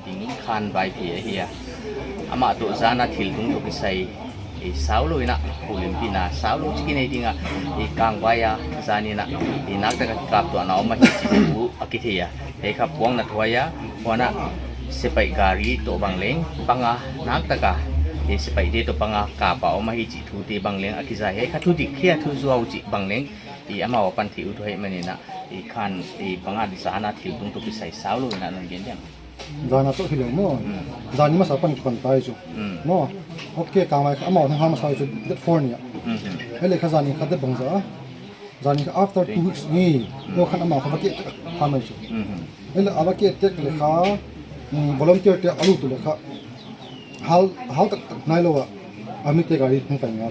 ding Kangvai here ama to zana thiltung to kisai SoO ina Olimpina SoO chikine dinga Kangvai zani na nakta kap to na ma hi chu akithia he kha puang na thoya wana sepai gari to bangleng panga nakta ka he sepai de to panga ka pa ma hi chi thu te bangleng akiza he kha thu dik khia thu zuaw chi bangleng ama pan thi u thoi manina khan panga di zana thiltung to kisai SoO ina non gen dang zana to hilo mo zani ma sa pan tai chu no okay Kangvai ama thang ha ma sa chu California hele kha zani kha de bangza zani after 2 weeks ni no khan ama kha ke ha ma chu hele aba ke tek le kha volunteer te alu tu le kha hal tak nai lo wa ami te gari thang tai nga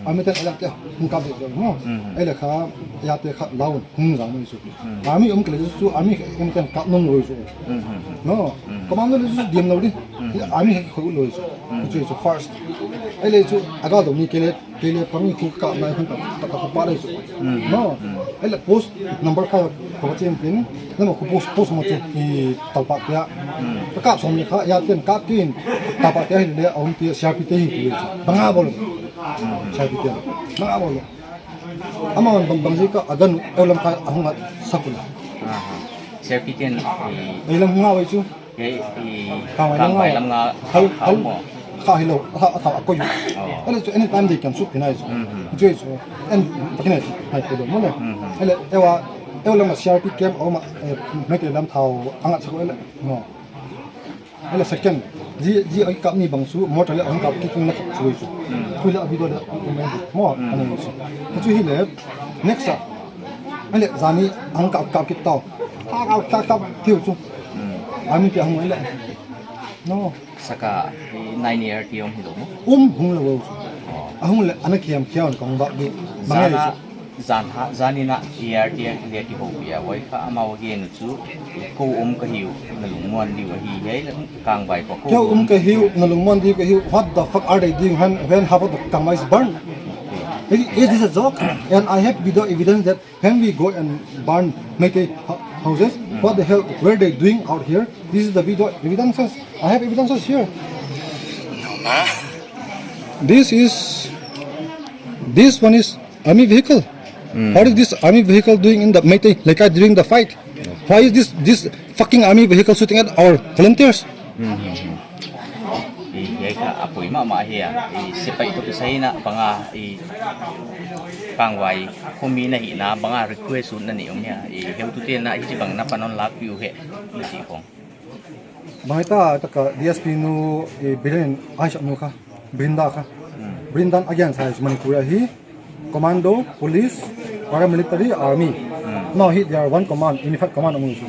ami te ala te hung ka de no hele kha ya te kha laun hung za ma chu ami ke le chu ami kan ka nong lo chu no komando le chu dim lo di ami he khu lo chu chu first hele chu aga do mi ke le pami khu ka na han ta pa le chu no hele post number 5 ko chen pin na mo post mo chu I ta pa ya ta ka som ni kha ya ten ka tin ta pa te le om ti sha pi te hi chu banga bol sha pi te banga bol ama bang ji ka agan olam ka ahung sakul Serpitin ilang nga wai chu Kangvai lam nga hal kha hilo tha ko yu ele chu anytime they can shoot pinai chu chu and pakine hai ko do mo le ele ewa ma sharp cam o ma make lam thau anga chu ele no ele second ji ai kap ni bang su motor le ang kap ki na chu chu ku la video da mo ani chu hi le next ele zani ang kap ki taw ta tiu chu ami pi hang ele no saka 9 year tiom hi lo mo hung lo chu ahung le anakiam khiawn kong ba du mangai zanina year tiang le ti ho ya wai kha ama wa gen chu ko ka hiu na lungwan di wa hi hei Kangvai ko ko ka hiu na lungwan di ka hiu what the fuck are they doing when half of the Kangvai is burned is this a joke and I have video evidence that when we go and burn make houses what the hell were they doing out here this is the video evidences I have evidences here this one is army vehicle what is this army vehicle doing in the Meitei like during the fight why is this fucking army vehicle shooting at our volunteers ye ka apoi ma hia sepai to kisai na panga Kangvai khomi na hi na banga request na ni om ya heu tu te na hi bang na panon lak view he ni si khong Bangita taka DSP nu bilin Aisha nu kha Brinda kha Brindan again sai Manipur hi commando police paramilitary army no he they are one command unified command amu su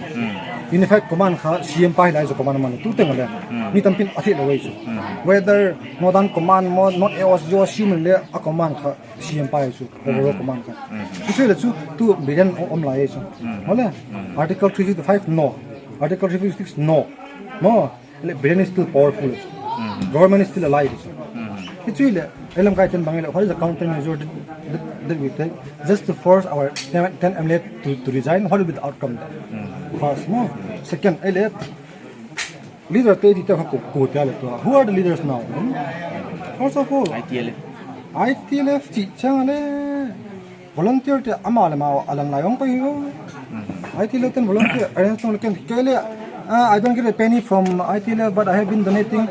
unified command kha CM pai lai so command man tu teng le ni tampin athi lo wei su whether northern command not awas jo sim le a command kha CM pai su overall command kha tu le chu tu bilin om lai su hola article 365 no article 356 no Britain is still powerful. Government is still alive. It's really, what is the countermeasure that we take just to force our 10 MLA to resign? What will be the outcome then? First, no. Second, leader who are the leaders now? First of all, ITLF, volunteer to Amalama Alan Layong Payo. ITLF volunteer, I don't get a penny from ITLF, but I have been donating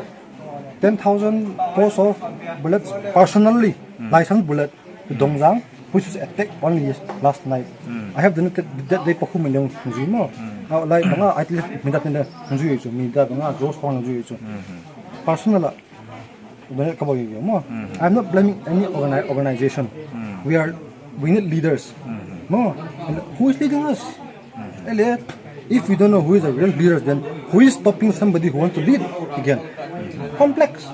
10,000 posts of bullets personally, licensed bullet to Dongzang, which was attacked only last night. I have donated that day for whom million Zimo. Like ITLF, Midatin, Mida, Gross Horn, personal. I'm not blaming any organization. We need leaders. Who is leading us? If we don't know who is the real leaders, then who is stopping somebody who wants to lead again? Complex.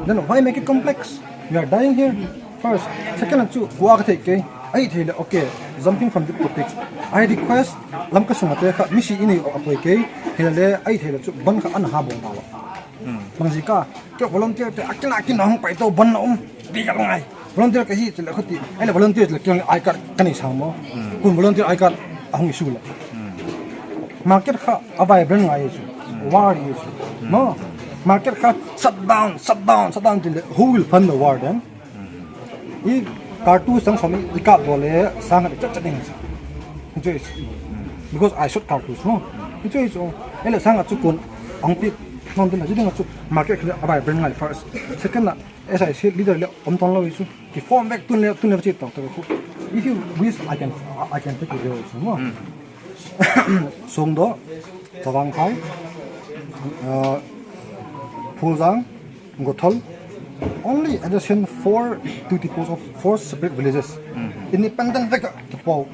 Then why make it complex? We are dying here. First. Second, okay, jumping from the topic. I request Lamka Sumateka, Mishi ini Apoke, Hele, I tell you, Banka Anhabo. Manzika, volunteer to Akin Hong Paito, Bonum, Bigamai. Volunteer to hit the Hoti, and volunteers like I got Kanishamo, who volunteer I got Ahungishula. Market ha abai brand issue war issue no market ka shut down till who will fund the war then if cartoons sang som ikap dole sang chat ding because I shot cartoons no itu ele sang chukun angpi non din ajiding chu market khale abai bring like first second na as I said leader le omton lo isu ki form back tun le chit to if you wish I can take you there no song do tawang khai Pulzang, Gothol, only addition 4 duty posts of 4 separate villages. Independent vector to Pau.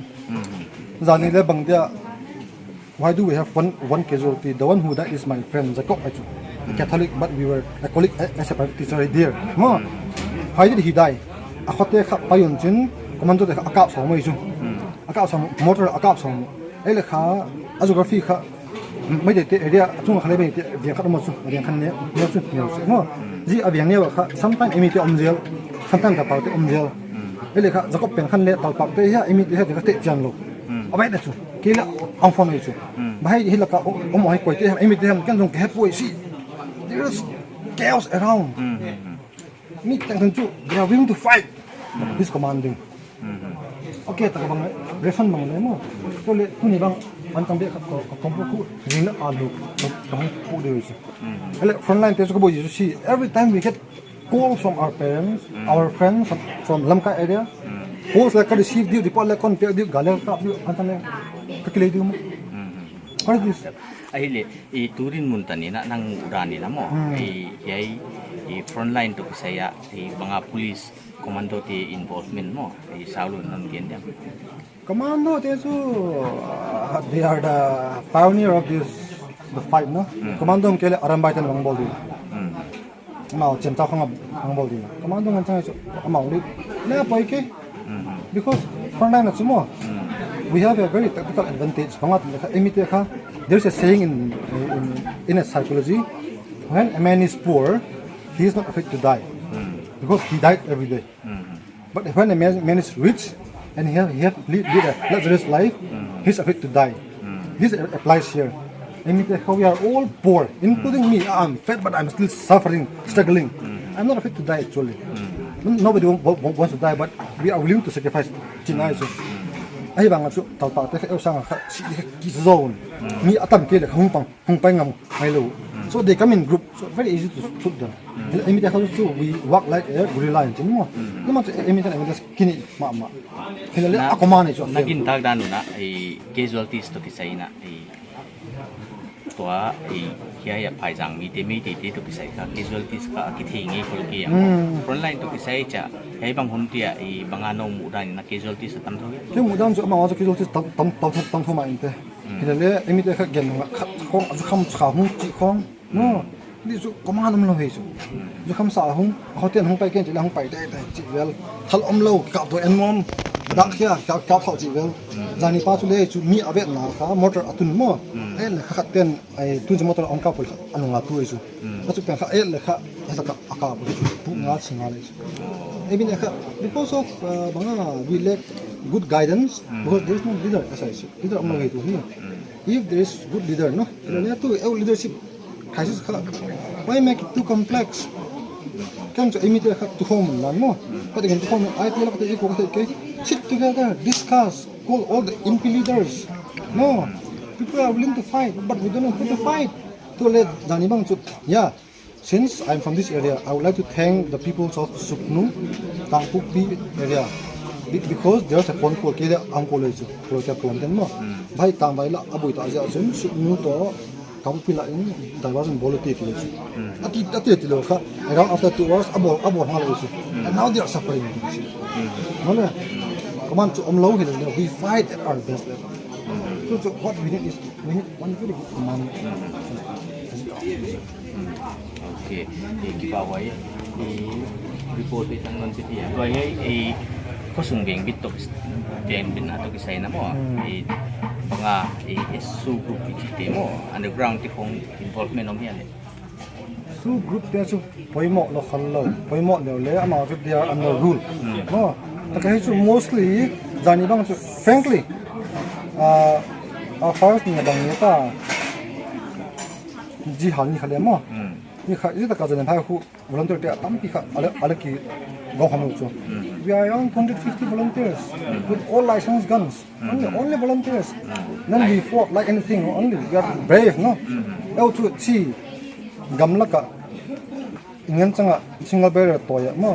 Zani le Bangdia. Why do we have one casualty? The one who died is my friend Jacob, a Catholic, but we were a colleague as a private teacher there. No. Why did he die? Akote Payun Jin, commando the Akap Somo. Akap some motor Akap Somo. Eleka, Azography. Mấy cái area chung khale mấy cái việc khác một chút, việc khác nhiều chút, no. Gì ở việc nhiều khác, sometimes emit omzel, sometimes tập bảo te omzel. Cái này khác, giờ có bên khăn lệ tập bảo te ha emit ha thì có thể chăn luôn. Ở bên đó chút, cái là ông phong này chút. Mà hay là cả ông mọi quậy te emit ha cái dùng cái bôi xí. There's chaos around. Meet thằng chú, they are willing to fight. This commanding. Okay, tak bang refund bang le mo. To le tu ni bang antang de ko kompo ku ring na alu bang pu de is. Ele frontline te ko bo you see every time we get calls from our parents, our friends from Lamka area. Calls like receive the report like kon pe di galer ka antang le kakile di mo. What is this? Ahili I turin muntani na nang urani na mo. Yai frontline to saya mga police commando ti involvement mo SoO non gendiam commando they are the pioneer of the fight no commando kele arambay tan bangbol din ma chen ta khang bangbol din commando ngan chang amao li na poi ke because frontline na sumo we have a very tactical advantage bangat emite kha there's a saying in a psychology when a man is poor he is not afraid to die because he died every day. But when a man is rich and he have lead a luxurious life, he's afraid to die. This applies here. I mean, how we are all poor, including me. I'm fat, but I'm still suffering, struggling. I'm not afraid to die actually. Nobody wants to die, but we are willing to sacrifice. Ay bang atu tao tao te kau sang ki zone. Mi atam ke le hung pang ngam mai lo. So they come in group, so very easy to shoot them. Emite how to we walk like a gorilla in mo. Naman emite kini ma. Kini ako man ito. Naging tagdan na casualties to kisai na tua kaya paijang mi to kisai ka casualties ka kithingi kulki yang frontline to kisai cha ay bang huntia bangano mudan na casualties tam tho. Yung mudan so ma casualties tam tho ma inte. Kini emite ka gen khong azu kham cha hung chi khong. No, đi chỗ có mà làm gì chỗ không sợ không, họ tiền không phải kia chỉ là không phải đây chỉ về thật lâu cạo tuổi anh mom đặc kia cạo thọ chỉ về gia đình ba chú lê chú mi ở bên nào cả motor atun mo, ấy là khát tiền ấy tun cho motor ông cạo phải anh ngã tuổi chú, nó chú tiền khát ấy là khát là cạo bởi chú bụng ngã sinh ngã đấy chú, ấy bên này khát because of bằng là we lack good guidance because there is no leader as I said, leader ông nói gì tu if there is good leader no, là tu leadership crisis why make it too complex? Come to immediate to home land more. But again, to home, I feel like the equal sit together, discuss, call all the MP leaders. No, people are willing to fight, but we don't know who to fight. To let Danibang to yeah. Since I'm from this area, I would like to thank the people of Suknu, Tangpupi area. Because there's a phone call, Keda Uncle is for Captain Mo. By Kangvai, Abu Taja, Suknu to. Kamu pila ini diversion politik itu. Ati lo kah. Around after 2 hours, abor hal itu. And now they are suffering. Mana? Come on to omlow here. We fight at our best level. So what we need is we need one very good command. Okay. Kita awal report itu kan nanti ya. Awalnya kosong geng bitok jam bin atau kisah nama. Mga SoO group iti mo underground ti kong involvement om yan SoO group dia su poimo lo khallo poimo le ama su dia under rule no ta su mostly jani bang su frankly first ni bang ta jihad ni khale mo ni kha ida ka jan bhai khu volunteer te tampi kha ala ki go hamu chu we are around 150 volunteers with all licensed guns only volunteers then we fought like anything only we are brave no au chu chi gamla ka ingen changa single barrier to ya mo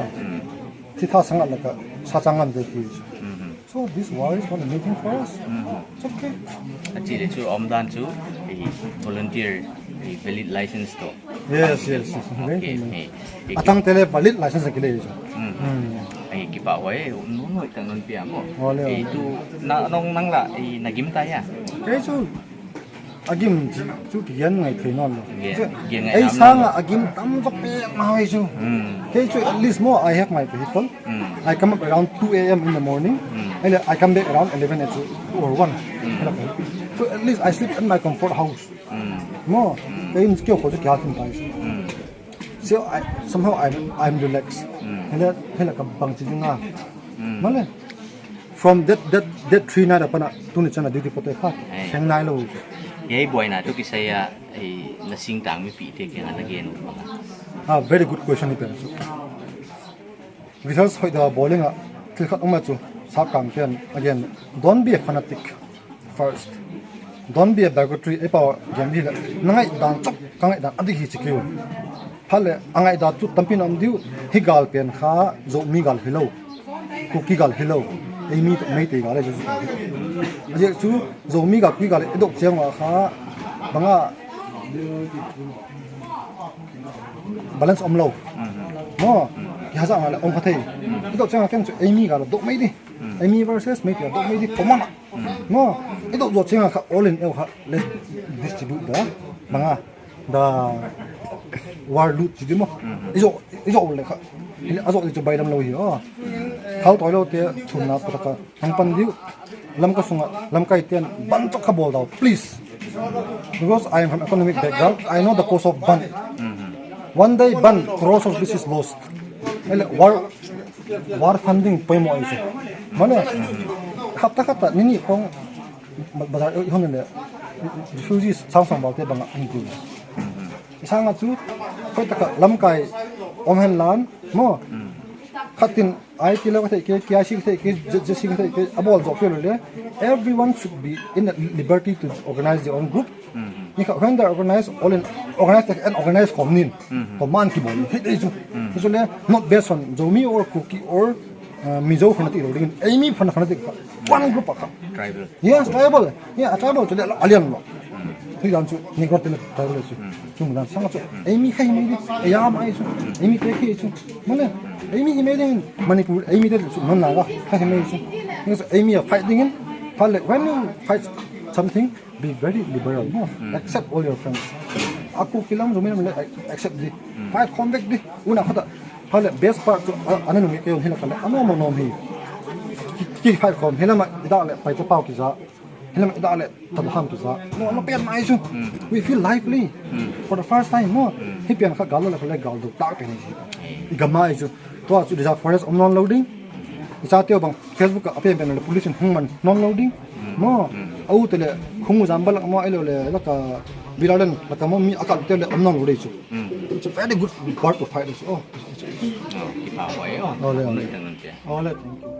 thi tha sanga la ka sa changan de ki so this war is not a meeting for us it's okay Aci le chu omdan chu volunteer valid license to. yes Okay. atang tele valid license ke le chu Ai kipa wai noi tang non pia mo. Ole. Itu na nong nang la nagim ta ya. ke chu agim chu kian ngai thei non lo Gian ngai ai am sanga agim tam jok pe ma hai chu ke chu at least more I have my vehicle I come up around 2 a.m. in the morning and I come back around 11 at 2 or 1 so at least I sleep in my comfort house more ke in skill ko chu kya tin pai so I somehow I'm relaxed hela ka bang chi nga male from that 3 night apana tuni chana duty pote kha hang nai lo Yai boy na tu kisaya lasing tang mi pi te ke na again. Very good question ipen so results hoi da bowling a thil khat oma chu sa kang ken again don't be a fanatic first don't be a bigotry e pa game hi la nangai dan chok kangai dan adi hi chikiu phale angai da chu tampin om diu hi gal pen kha zo mi gal hello ku ki gal hello ei mi mei te gal ju aje chu zo mi ga ki gal e dok cheng wa kha banga balance om low mo ki hasa ngala om khathei dok cheng ken chu ei mi gal dok mei di ei mi versus mei te dok mei di pomama mo e dok zo cheng kha all in el kha let's distribute da banga da war loot ji mo izo le kha ile azo le chu bai dam lo hi khau toi lo te chuna pa ka hang pan diu lam ka sunga lam kai ten ban to kha bol daw please because I am from economic background I know the cost of ban one day ban crores of this is lost ele war funding poi mo ise mane khata nini khong bazar hon le refugees sang ba te bang hindu isanga chu khoi ta lam kai om hen lan mo khatin ai kilo ka ke kya shi ke jesi ke abol jo pelo le everyone should be in the liberty to organize their own group ni ka when they organize all in organize communin command ki bol hit is le not based on zomi or cookie or mizo fanati ro ding amy fanati one group ka Tribal. yes tribal to le alian lo hi dan chu ni ko te tribal chu chung dan sang chu amy khai mai ya mai chu amy te khi chu mane amy hi mai ding manipur amy te chu non na ga khai mai chu because amy are fighting in when you fight something be very liberal no accept all your friends aku kilam zo me accept the fight contact di una khata best part chu anan mi ke hela kala amo mo no mi ki fight kom hela ma ida le pai to pau ki za hela ma ida le ta ham tu za no pen mai chu we feel lively for the first time no hi pen kha gal le gal do tak pe ni igama ai chu to chu da forest on non loading isa teo bang Facebook ka ape pen le pollution hungman non loading mo au tele khungu jambal mo elo le la ka biralan la ka mo mi akal tele on non loading chu it's a very good part to fight this Kipa wai ole noi tang non pia. ole thank you